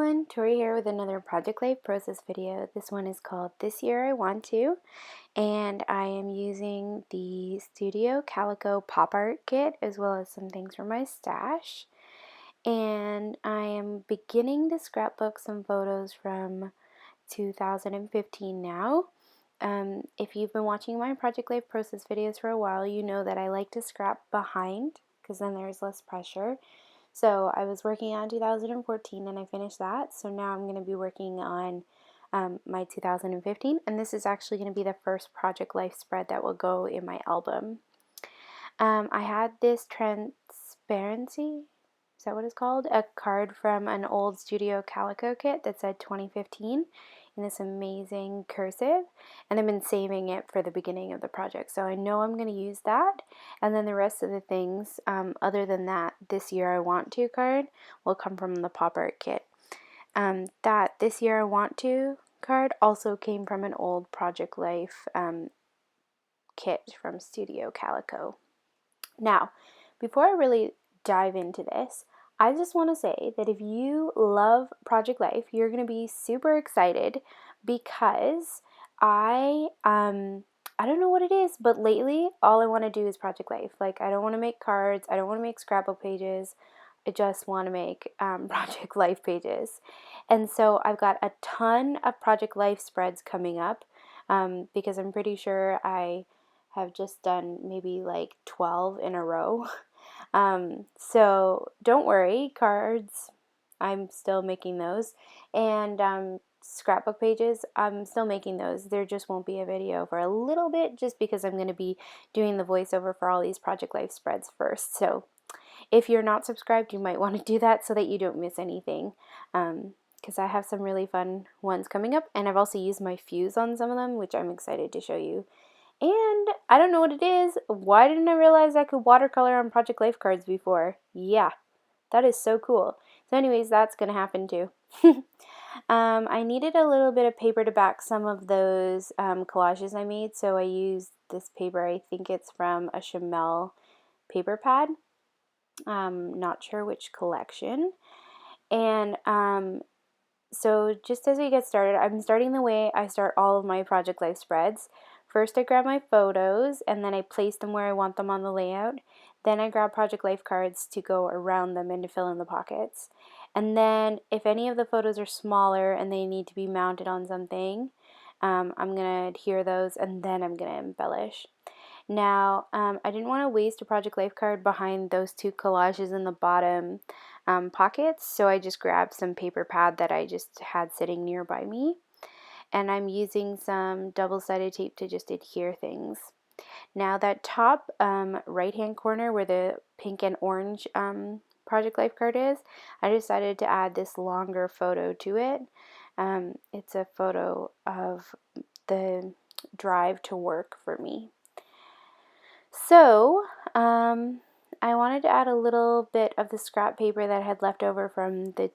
everyone, Tori here with another Project Life process video. This one is called This Year I Want To, and I am using the Studio Calico Pop Art Kit as well as some things from my stash. And I am beginning to scrapbook some photos from 2015 now. If you've been watching my Project Life process videos for a while, you know that I like to scrap behind because then there's less pressure. So I was working on 2014 and I finished that. So now I'm going to be working on my 2015, and this is actually going to be the first Project Life spread that will go in my album. I had this transparency, is that what it's called? A card from an old Studio Calico kit that said 2015 in this amazing cursive, and I've been saving it for the beginning of the project, so I know I'm going to use that. And then the rest of the things, other than that, This Year I Want To card will come from the pop art kit. That This Year I Want To card also came from an old Project Life kit from Studio Calico. Now, before I really dive into this, I just want to say that if you love Project Life, you're going to be super excited because I don't know what it is, but lately all I want to do is Project Life. Like, I don't want to make cards, I don't want to make scrapbook pages, I just want to make Project Life pages. And so I've got a ton of Project Life spreads coming up because I'm pretty sure I have just done maybe like 12 in a row. So don't worry, cards, I'm still making those, and scrapbook pages, I'm still making those. There just won't be a video for a little bit just because I'm going to be doing the voiceover for all these Project Life spreads first. So if you're not subscribed, you might want to do that so that you don't miss anything, because I have some really fun ones coming up, and I've also used my fuse on some of them, which I'm excited to show you. And I don't know what it is. Why didn't I realize I could watercolor on Project Life cards before? Yeah, that is so cool. So anyways, that's going to happen too. I needed a little bit of paper to back some of those collages I made, so I used this paper. I think it's from a Chamel paper pad. Not sure which collection. And so just as we get started, I'm starting the way I start all of my Project Life spreads. First I grab my photos and then I place them where I want them on the layout. Then I grab Project Life cards to go around them and to fill in the pockets. And then if any of the photos are smaller and they need to be mounted on something, I'm going to adhere those and then I'm going to embellish. Now, I didn't want to waste a Project Life card behind those two collages in the bottom pockets, so I just grabbed some paper pad that I just had sitting nearby me, and I'm using some double-sided tape to just adhere things. Now that top right-hand corner where the pink and orange Project Life card is, I decided to add this longer photo to it. It's a photo of the drive to work for me. So, I wanted to add a little bit of the scrap paper that I had left over from the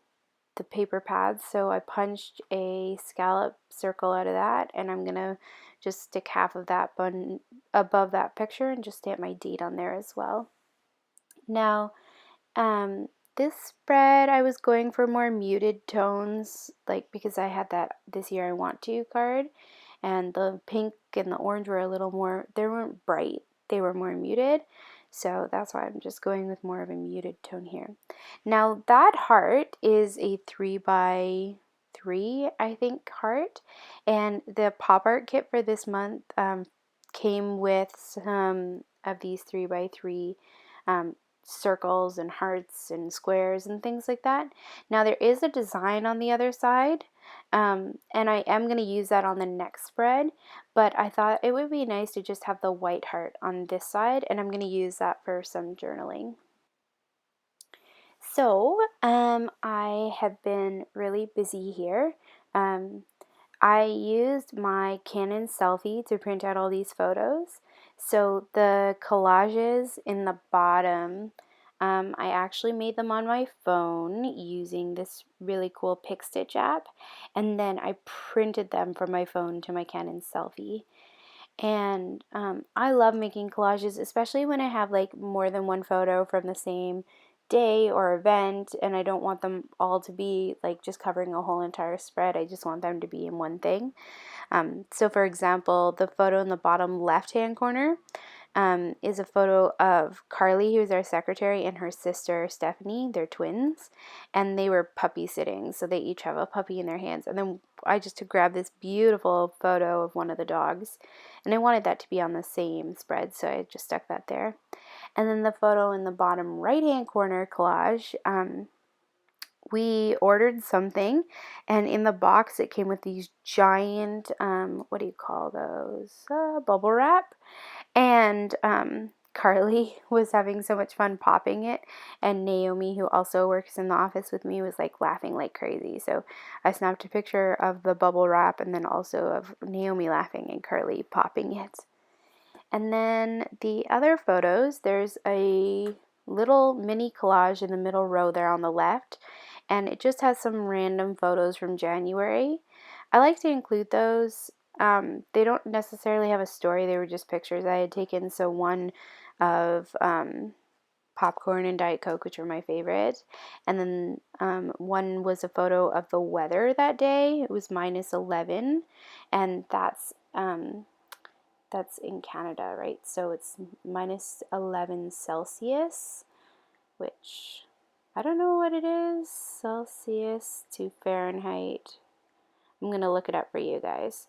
paper pads, so I punched a scallop circle out of that, and I'm going to just stick half of that button above that picture and just stamp my date on there as well. Now, this spread I was going for more muted tones, like because I had that This Year I Want To card, and the pink and the orange were a little more, they weren't bright, they were more muted, so that's why I'm just going with more of a muted tone here. Now that heart is a 3x3, I think, heart, and the pop art kit for this month came with some of these 3x3 circles and hearts and squares and things like that. Now there is a design on the other side, and I am going to use that on the next spread, but I thought it would be nice to just have the white heart on this side, and I'm going to use that for some journaling. So I have been really busy here. I used my Canon selfie to print out all these photos. So the collages in the bottom, I actually made them on my phone using this really cool Pick Stitch app, and then I printed them from my phone to my Canon selfie. And I love making collages, especially when I have like more than one photo from the same day or event, and I don't want them all to be like just covering a whole entire spread. I just want them to be in one thing. So for example, the photo in the bottom left-hand corner is a photo of Carly, who's our secretary, and her sister Stephanie. They're twins, and they were puppy sitting, so they each have a puppy in their hands. And then I just to grab this beautiful photo of one of the dogs, and I wanted that to be on the same spread, so I just stuck that there. And then the photo in the bottom right-hand corner collage, we ordered something, and in the box it came with these giant, what do you call those? Bubble wrap. And Carly was having so much fun popping it, and Naomi, who also works in the office with me, was like laughing like crazy. So I snapped a picture of the bubble wrap and then also of Naomi laughing and Carly popping it. And then the other photos, there's a little mini collage in the middle row there on the left, and it just has some random photos from January. I like to include those. They don't necessarily have a story, they were just pictures I had taken. So one of popcorn and Diet Coke, which are my favorite, and then one was a photo of the weather that day. It was -11, and that's in Canada, right? So it's -11 Celsius, which I don't know what it is. Celsius to Fahrenheit. I'm going to look it up for you guys.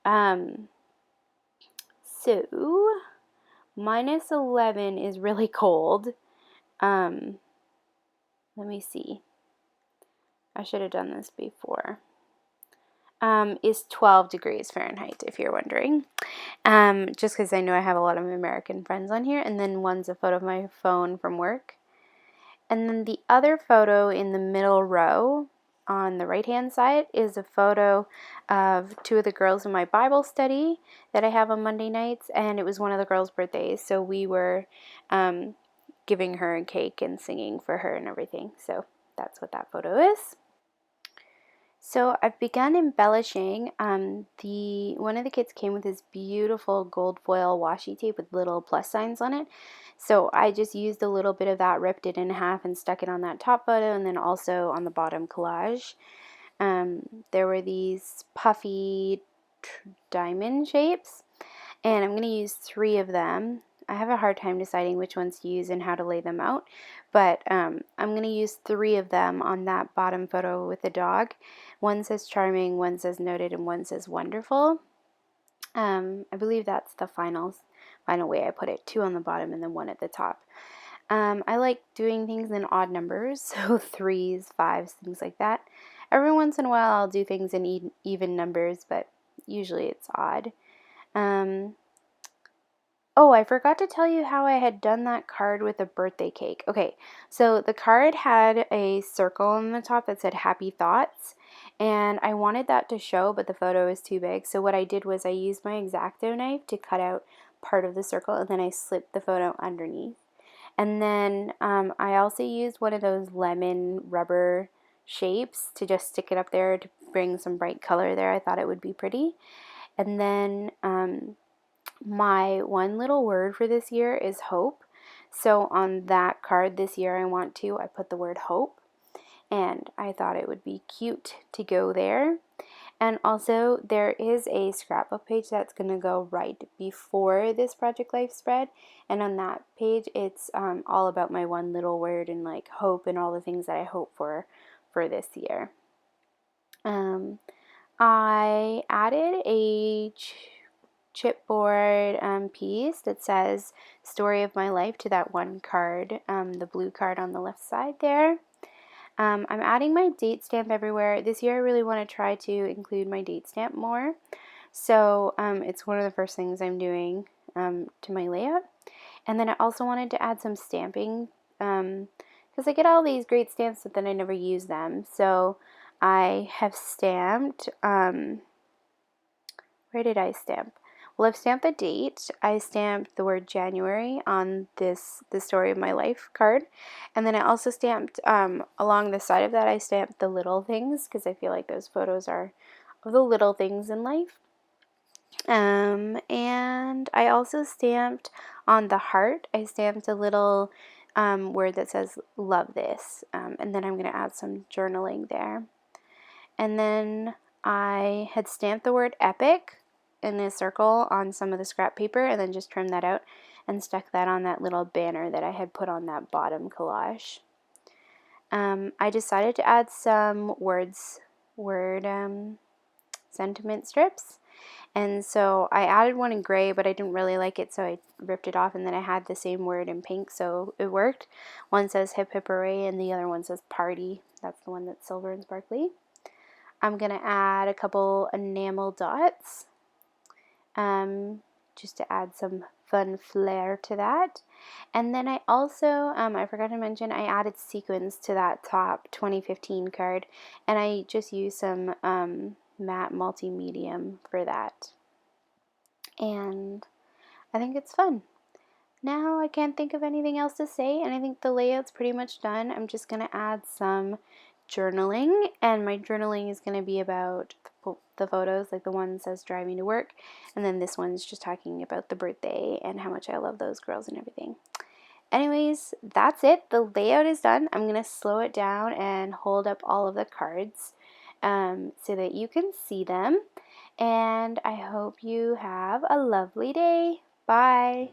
So -11 is really cold. Let me see. I should have done this before. Is 12 degrees Fahrenheit, if you're wondering. Just because I know I have a lot of American friends on here. And then one's a photo of my phone from work. And then the other photo in the middle row on the right-hand side is a photo of two of the girls in my Bible study that I have on Monday nights. And it was one of the girls' birthdays. So we were giving her a cake and singing for her and everything. So that's what that photo is. So I've begun embellishing. One of the kits came with this beautiful gold foil washi tape with little plus signs on it. So I just used a little bit of that, ripped it in half, and stuck it on that top photo, and then also on the bottom collage. There were these puffy diamond shapes, and I'm going to use 3 of them. I have a hard time deciding which ones to use and how to lay them out, but I'm going to use 3 of them on that bottom photo with the dog. One says charming, one says noted, and one says wonderful. I believe that's the final way I put it. 2 on the bottom and then 1 at the top. I like doing things in odd numbers, so 3s, 5s, things like that. Every once in a while I'll do things in even numbers, but usually it's odd. Oh, I forgot to tell you how I had done that card with a birthday cake. Okay, so the card had a circle on the top that said happy thoughts, and I wanted that to show, but the photo is too big. So what I did was I used my X-Acto knife to cut out part of the circle, and then I slipped the photo underneath. And then I also used one of those lemon rubber shapes to just stick it up there to bring some bright color there. I thought it would be pretty. And then my one little word for this year is hope. So on that card this year I put the word hope, and I thought it would be cute to go there. And also there is a scrapbook page that's going to go right before this Project Life spread, and on that page it's all about my one little word and like hope and all the things that I hope for this year. I added a chipboard piece that says story of my life to that one card, the blue card on the left side there. I'm adding my date stamp everywhere. This year I really want to try to include my date stamp more. So it's one of the first things I'm doing to my layout. And then I also wanted to add some stamping because I get all these great stamps but then I never use them. So I have stamped, where did I stamp? Well, I've stamped the date. I stamped the word January on the story of my life card. And then I also stamped, along the side of that, I stamped the little things because I feel like those photos are of the little things in life. And I also stamped on the heart. I stamped a little word that says love this, and then I'm going to add some journaling there. And then I had stamped the word epic in a circle on some of the scrap paper and then just trimmed that out and stuck that on that little banner that I had put on that bottom collage. I decided to add some word sentiment strips. And so I added one in gray, but I didn't really like it, so I ripped it off, and then I had the same word in pink, so it worked. One says hip hip hooray, and the other one says party. That's the one that's silver and sparkly. I'm going to add a couple enamel dots, just to add some fun flair to that. And then I also, I forgot to mention, I added sequins to that top 2015 card, and I just used some matte multi-medium for that. And I think it's fun. Now I can't think of anything else to say, and I think the layout's pretty much done. I'm just going to add some journaling, and my journaling is going to be about the photos, like the one that says driving to work, and then this one's just talking about the birthday and how much I love those girls and everything. Anyways, that's it. The layout is done. I'm going to slow it down and hold up all of the cards so that you can see them, and I hope you have a lovely day. Bye.